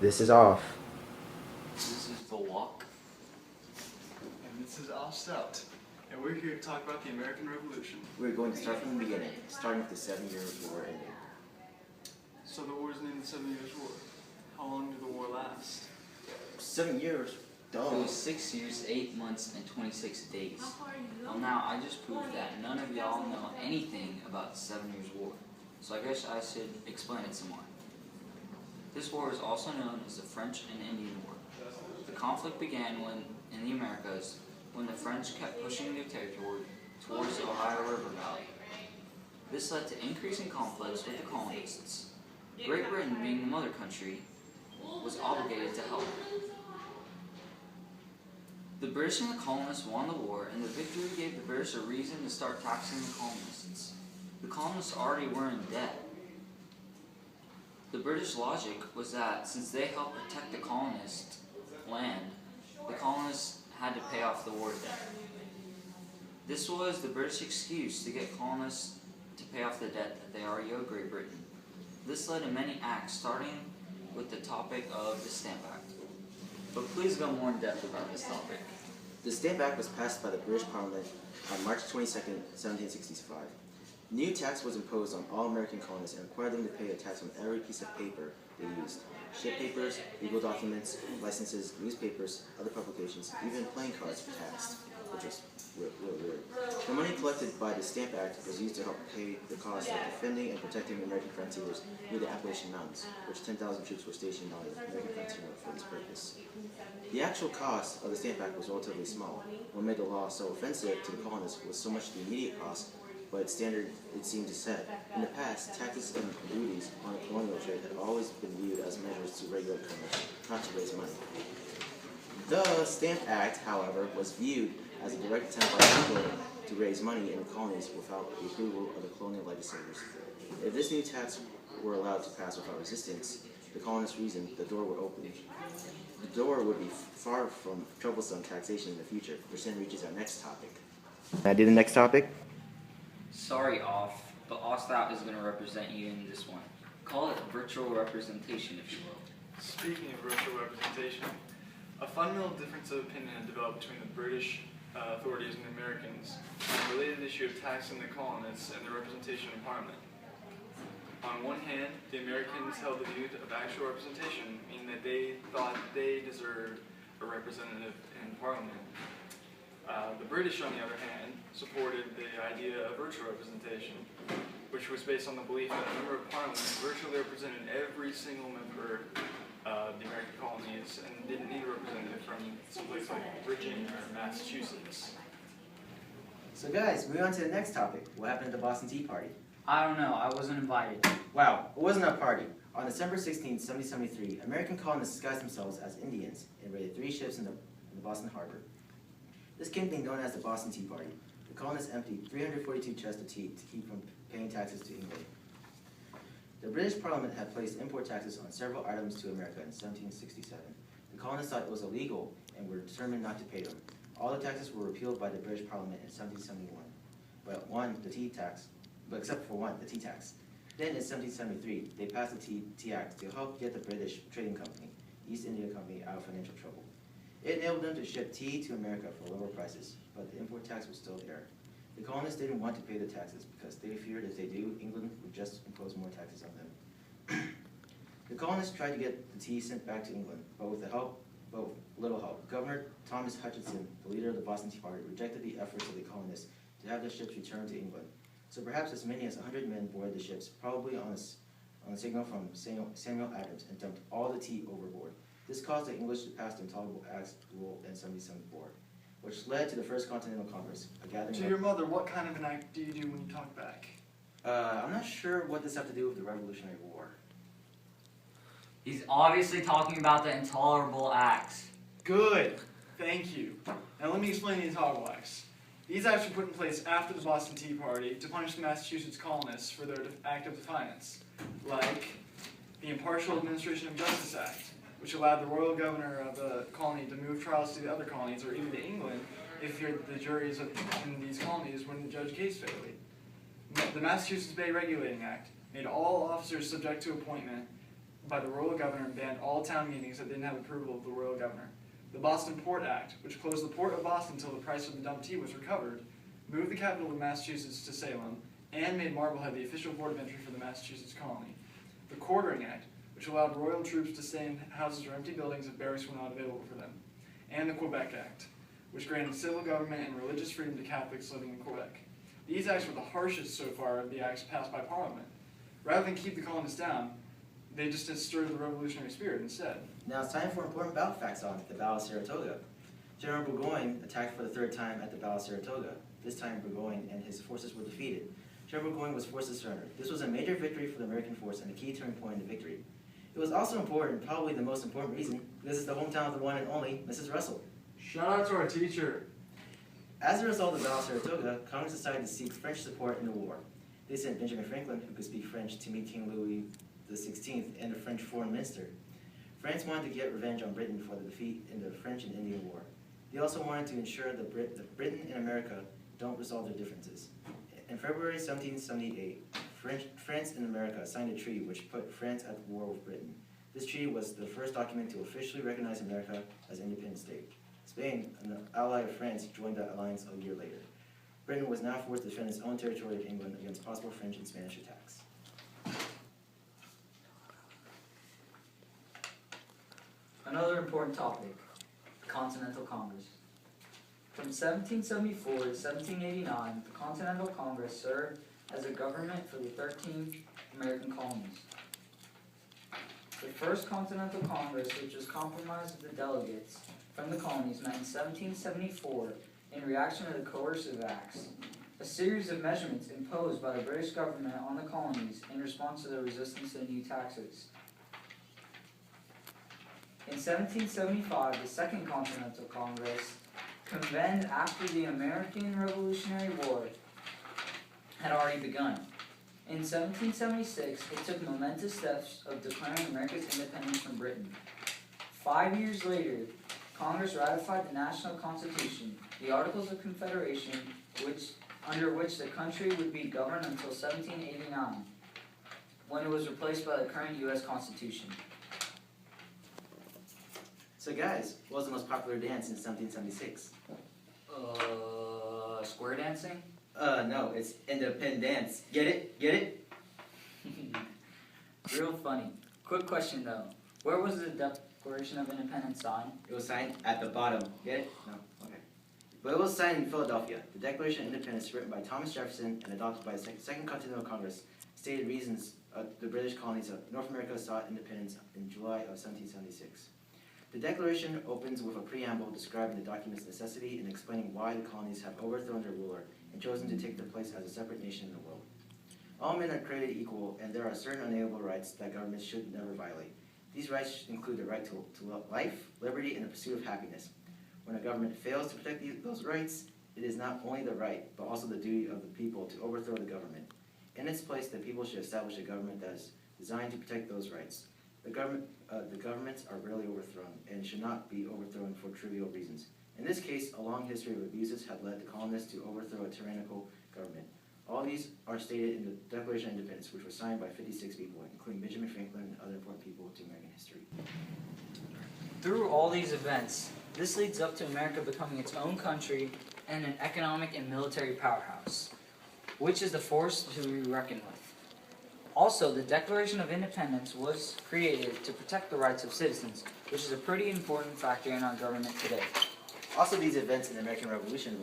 This is off. This is The Walk. And this is Off Out. And we're here to talk about the American Revolution. We're going to start from the beginning, starting with the 7-Year War ending. So the war is named the 7 Years' War. How long did the war last? 7 years? It Dumb. was 6 years, 8 months, and 26 days. Well, now I just proved that none of y'all know anything about the 7 Years' War. So I guess I should explain it some more. This war is also known as the French and Indian War. The conflict began in the Americas when the French kept pushing their territory towards the Ohio River Valley. This led to increasing conflicts with the colonists. Great Britain, being the mother country, was obligated to help. The British and the colonists won the war, and the victory gave the British a reason to start taxing the colonists. The colonists already were in debt. The British logic was that since they helped protect the colonist land, the colonists had to pay off the war debt. This was the British excuse to get colonists to pay off the debt that they already owed Great Britain. This led to many acts, starting with the topic of the Stamp Act. But please go more in depth about this topic. The Stamp Act was passed by the British Parliament on March 22nd, 1765. New tax was imposed on all American colonists and required them to pay a tax on every piece of paper they used. Ship papers, legal documents, licenses, newspapers, other publications, even playing cards were taxed, which was really weird. The money collected by the Stamp Act was used to help pay the cost of defending and protecting the American frontiers near the Appalachian Mountains, which 10,000 troops were stationed on the American frontier for this purpose. The actual cost of the Stamp Act was relatively small. What made the law so offensive to the colonists was so much the immediate cost, but its standard it seemed to set. In the past, taxes and duties on the colonial trade had always been viewed as measures to regulate commerce, not to raise money. The Stamp Act, however, was viewed as a direct attempt by England to raise money in the colonies without the approval of the colonial legislators. If this new tax were allowed to pass without resistance, the colonists reasoned the door would open. The door would be far from troublesome taxation in the future, which then reaches our next topic. Can I do the next topic? Sorry, Off, but Ostout is going to represent you in this one. Call it virtual representation, if you will. Speaking of virtual representation, a fundamental difference of opinion had developed between the British authorities and the Americans on the related issue of taxing the colonists and their representation in Parliament. On one hand, the Americans held the view of actual representation, meaning that they thought they deserved a representative in Parliament. The British, on the other hand, supported the idea of virtual representation, which was based on the belief that a member of Parliament virtually represented every single member of the American colonies and didn't need a representative from someplace like Virginia or Massachusetts. So guys, moving on to the next topic. What happened at the Boston Tea Party? I don't know, I wasn't invited. Wow, it wasn't a party. On December 16, 1773, American colonists disguised themselves as Indians and raided 3 ships in the Boston harbor. This came to be known as the Boston Tea Party. The colonists emptied 342 chests of tea to keep from paying taxes to England. The British Parliament had placed import taxes on several items to America in 1767. The colonists thought it was illegal and were determined not to pay them. All the taxes were repealed by the British Parliament in 1771, except for one, the tea tax. Then in 1773, they passed the Tea Act to help get the British trading company, East India Company, out of financial trouble. It enabled them to ship tea to America for lower prices, but the import tax was still there. The colonists didn't want to pay the taxes because they feared if they do, England would just impose more taxes on them. The colonists tried to get the tea sent back to England, but with little help. Governor Thomas Hutchinson, the leader of the Boston Tea Party, rejected the efforts of the colonists to have their ships returned to England. So perhaps as many as 100 men boarded the ships, probably on a signal from Samuel Adams, and dumped all the tea overboard. This caused the English to pass the Intolerable Acts rule in 1774, which led to the First Continental Congress, a gathering To your mother, what kind of an act do you do when you talk back? I'm not sure what this has to do with the Revolutionary War. He's obviously talking about the Intolerable Acts. Good. Thank you. Now let me explain the Intolerable Acts. These acts were put in place after the Boston Tea Party to punish the Massachusetts colonists for their act of defiance, like the Impartial Administration of Justice Act, which allowed the royal governor of the colony to move trials to the other colonies or even to England if the juries in these colonies wouldn't judge case fairly. The Massachusetts Bay Regulating Act made all officers subject to appointment by the royal governor and banned all town meetings that didn't have approval of the royal governor. The Boston Port Act, which closed the port of Boston until the price of the dumped tea was recovered, moved the capital of Massachusetts to Salem, and made Marblehead the official port of entry for the Massachusetts colony. The Quartering Act, which allowed royal troops to stay in houses or empty buildings if barracks were not available for them. And the Quebec Act, which granted civil government and religious freedom to Catholics living in Quebec. These acts were the harshest so far of the acts passed by Parliament. Rather than keep the colonists down, they just stirred the revolutionary spirit instead. Now it's time for important battle facts on the Battle of Saratoga. General Burgoyne attacked for the third time at the Battle of Saratoga. This time Burgoyne and his forces were defeated. General Burgoyne was forced to surrender. This was a major victory for the American force and a key turning point in the victory. It was also important, probably the most important reason, because it's the hometown of the one and only Mrs. Russell. Shout out to our teacher. As a result of the Battle of Saratoga, Congress decided to seek French support in the war. They sent Benjamin Franklin, who could speak French, to meet King Louis XVI and the French foreign minister. France wanted to get revenge on Britain for the defeat in the French and Indian War. They also wanted to ensure that Britain and America don't resolve their differences. In February 1778, France and America signed a treaty which put France at war with Britain. This treaty was the first document to officially recognize America as an independent state. Spain, an ally of France, joined the alliance a year later. Britain was now forced to defend its own territory of England against possible French and Spanish attacks. Another important topic, the Continental Congress. From 1774 to 1789, the Continental Congress served as a government for the 13 American colonies. The first Continental Congress, which was comprised of the delegates from the colonies, met in 1774 in reaction to the Coercive Acts, a series of measurements imposed by the British government on the colonies in response to their resistance to new taxes. In 1775, the Second Continental Congress convened after the American Revolutionary War had already begun. In 1776, it took momentous steps of declaring America's independence from Britain. 5 years later, Congress ratified the National Constitution, the Articles of Confederation, under which the country would be governed until 1789, when it was replaced by the current U.S. Constitution. So guys, what was the most popular dance in 1776? Square dancing? No, it's independence. Get it? Get it? Real funny. Quick question though. Where was the Declaration of Independence signed? It was signed at the bottom. Get it? No? Okay. But it was signed in Philadelphia. The Declaration of Independence, written by Thomas Jefferson and adopted by the Second Continental Congress, stated reasons the British colonies of North America sought independence in July of 1776. The Declaration opens with a preamble describing the document's necessity and explaining why the colonies have overthrown their ruler and chosen to take their place as a separate nation in the world. All men are created equal, and there are certain unalienable rights that governments should never violate. These rights include the right to life, liberty, and the pursuit of happiness. When a government fails to protect those rights, it is not only the right, but also the duty of the people to overthrow the government. In its place, the people should establish a government that is designed to protect those rights. The governments are rarely overthrown and should not be overthrown for trivial reasons. In this case, a long history of abuses had led the colonists to overthrow a tyrannical government. All these are stated in the Declaration of Independence, which was signed by 56 people, including Benjamin Franklin and other important people to American history. Through all these events, this leads up to America becoming its own country and an economic and military powerhouse, which is the force to be reckoned with. Also, the Declaration of Independence was created to protect the rights of citizens, which is a pretty important factor in our government today. Also, these events in the American Revolution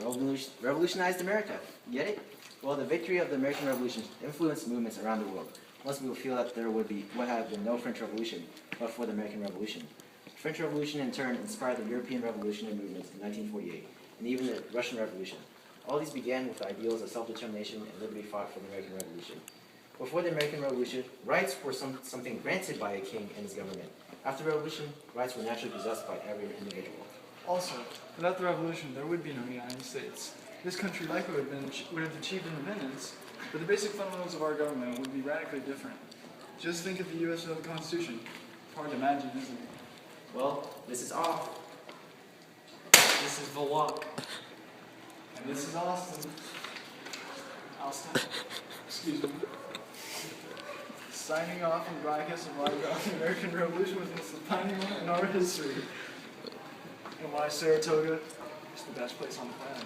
revolutionized America. Get it? Well, the victory of the American Revolution influenced movements around the world. Most people feel that there would have been no French Revolution but for the American Revolution. The French Revolution, in turn, inspired the European revolutionary movements in 1948, and even the Russian Revolution. All these began with the ideals of self-determination and liberty fought for the American Revolution. Before the American Revolution, rights were something granted by a king and his government. After the Revolution, rights were naturally possessed by every individual. Also, without the revolution, there would be no United States. This country likely would have achieved independence, but the basic fundamentals of our government would be radically different. Just think of the U.S. without the Constitution. Hard to imagine, isn't it? Well, this is off. This is Volok. And this is Austin. Austin. Excuse me. signing off from broadcast of why the American Revolution was the most defining moment in our history. And why Saratoga is the best place on the planet.